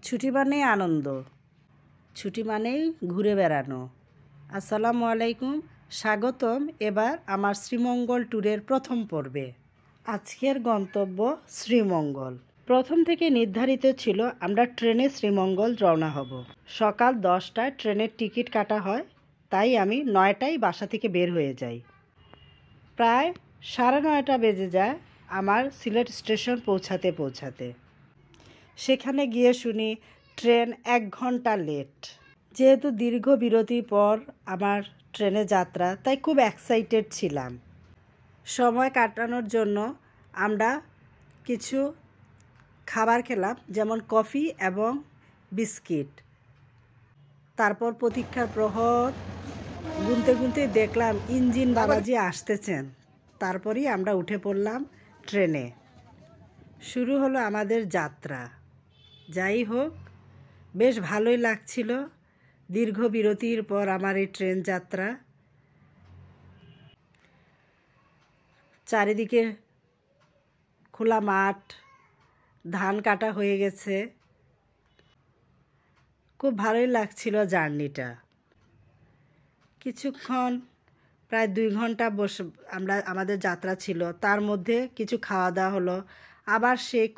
ছুটি মানেই আনন্দ, ছুটি মানেই ঘুরে বেড়ানো। আসসালামু আলাইকুম, স্বাগতম এবার আমার শ্রীমঙ্গল ট্যুরের প্রথম পর্বে। আজকের গন্তব্য শ্রীমঙ্গল। প্রথম থেকে নির্ধারিত ছিল আমরা ট্রেনে শ্রীমঙ্গল রওনা হব। সকাল 10টায় ট্রেনের টিকিট কাটা হয়, তাই আমি 9টায় বাসা থেকে বের হয়ে যাই। প্রায় 9:30 বেজে যায় আমার সিলেট স্টেশন পৌঁছাতে। সেখানে গিয়ে শুনি ট্রেন 1 ঘন্টা লেট। যেহেতু দীর্ঘ বিরতির পর আমার ট্রেনে যাত্রা, তাই খুব এক্সাইটেড ছিলাম। সময় কাটানোর জন্য আমরা কিছু খাবার খেলাম, যেমন কফি এবং বিস্কিট। তারপর প্রতীক্ষার প্রহর গুনতে দেখলাম ইঞ্জিন বাবাজি আসতেছেন। তারপরই আমরা উঠে পড়লাম ট্রেনে। শুরু হলো আমাদের যাত্রা। যাই হোক, বেশ ভালোই লাগছিল দীর্ঘ বিরতির পর আমার এই ট্রেন যাত্রা। চারিদিকে খোলা মাঠ, ধান কাটা হয়ে গেছে। খুব ভালোই লাগছিল জার্নিটা। কিছুক্ষণ প্রায় 2 ঘন্টা আমাদের যাত্রা ছিল। তার মধ্যে কিছু খাওয়া দাওয়া হলো, আবার সেই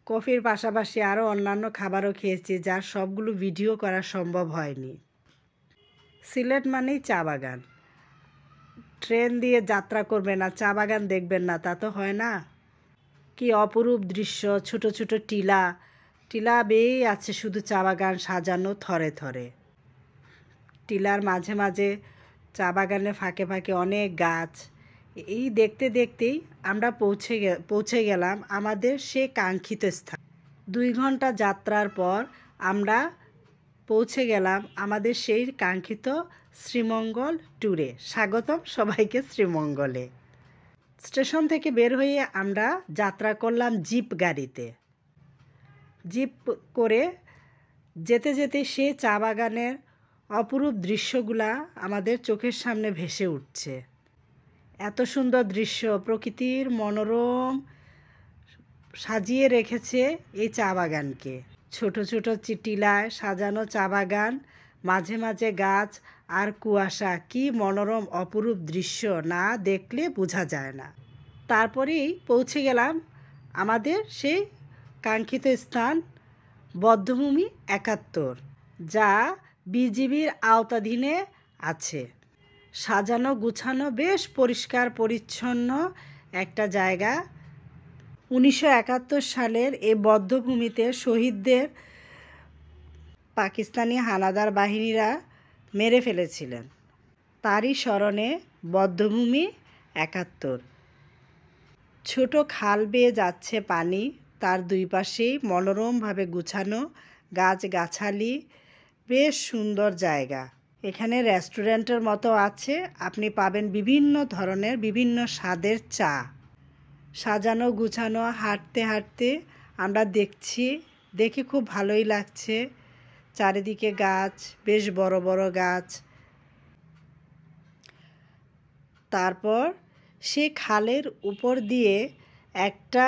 কফির পাশাপাশি আরও অন্যান্য খাবারও খেয়েছি, যার সবগুলো ভিডিও করা সম্ভব হয়নি। সিলেট মানেই চা বাগান। ট্রেন দিয়ে যাত্রা করবেন না, চা বাগান দেখবেন না, তা তো হয় না। কি অপরূপ দৃশ্য! ছোট ছোট টিলা বেয়ে আছে শুধু চা বাগান সাজানো থরে থরে। টিলার মাঝে মাঝে চা বাগানের ফাঁকে ফাঁকে অনেক গাছ। এই দেখতেই আমরা পৌঁছে গেলাম আমাদের সে কাঙ্ক্ষিত স্থান। 2 ঘন্টা যাত্রার পর আমরা পৌঁছে গেলাম আমাদের সেই কাঙ্ক্ষিত শ্রীমঙ্গল ট্যুরে। স্বাগতম সবাইকে শ্রীমঙ্গলে। স্টেশন থেকে বের হয়ে আমরা যাত্রা করলাম জিপ গাড়িতে। জিপ করে যেতে সে চা বাগানের অপরূপ দৃশ্যগুলা আমাদের চোখের সামনে ভেসে উঠছে। এত সুন্দর দৃশ্য, প্রকৃতির মনোরম সাজিয়ে রেখেছে এই চা বাগানকে। ছোট ছোট টিলায় সাজানো চা বাগান, মাঝে মাঝে গাছ আর কুয়াশা। কি মনোরম অপরূপ দৃশ্য, না দেখলে বোঝা যায় না। তারপরেই পৌঁছে গেলাম আমাদের সেই কাঙ্ক্ষিত স্থান বধ্যভূমি 71, যা বিজিবির আওতাধীনে আছে। সাজানো গুছানো, বেশ পরিষ্কার পরিচ্ছন্ন একটা জায়গা। 1971 সালের এই বধ্যভূমিতে শহীদদের পাকিস্তানি হানাদার বাহিনীরা মেরে ফেলেছিলেন। তারই স্মরণে বধ্যভূমি 71। ছোট খাল বেয়ে যাচ্ছে পানি, তার 2 পাশেই মনোরমভাবে গুছানো গাছগাছালি। বেশ সুন্দর জায়গা। এখানে রেস্টুরেন্টের মতো আছে, আপনি পাবেন বিভিন্ন ধরনের বিভিন্ন স্বাদের চা। সাজানো গুছানো। হাঁটতে আমরা দেখে খুব ভালোই লাগছে। চারিদিকে গাছ, বেশ বড় বড় গাছ। তারপর সে খালের উপর দিয়ে একটা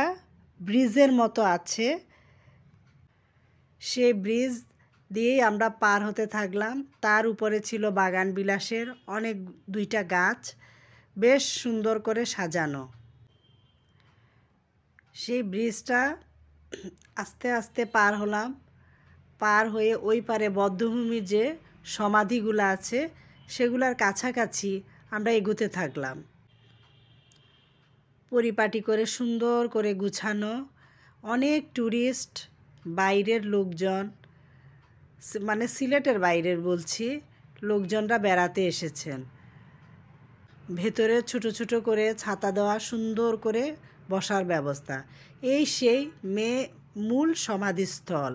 ব্রিজের মতো আছে, সে ব্রিজ দিয়েই আমরা পার হতে থাকলাম। তার উপরে ছিল বাগান বিলাসের অনেক 2টা গাছ, বেশ সুন্দর করে সাজানো। সেই ব্রিজটা আস্তে আস্তে পার হলাম। পার হয়ে ওই পারে বধ্যভূমির যে সমাধিগুলো আছে, সেগুলোর কাছাকাছি আমরা এগোতে থাকলাম। পরিপাটি করে সুন্দর করে গুছানো। অনেক ট্যুরিস্ট, বাইরের লোকজন, মানে সিলেটের বাইরের বলছি, লোকজনরা বেড়াতে এসেছেন। ভেতরে ছোট ছোট করে ছাতা দেওয়া, সুন্দর করে বসার ব্যবস্থা। এই সেই মূল সমাধিস্থল,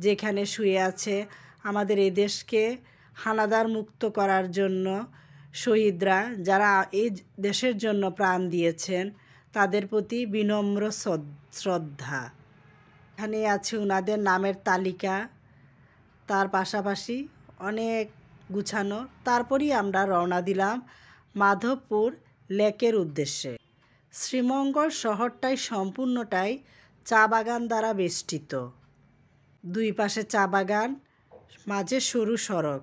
যেখানে শুয়ে আছে আমাদের এই দেশকে হানাদার মুক্ত করার জন্য শহীদরা, যারা এই দেশের জন্য প্রাণ দিয়েছেন, তাদের প্রতি বিনম্র শ্রদ্ধা। এখানে আছে ওনাদের নামের তালিকা, তার পাশাপাশি অনেক গুছানো। তারপরই আমরা রওনা দিলাম মাধবপুর লেকের উদ্দেশ্যে। শ্রীমঙ্গল শহরটাই সম্পূর্ণটাই চা বাগান দ্বারা বেষ্টিত। দুই পাশে চা বাগান, মাঝে সরু সড়ক।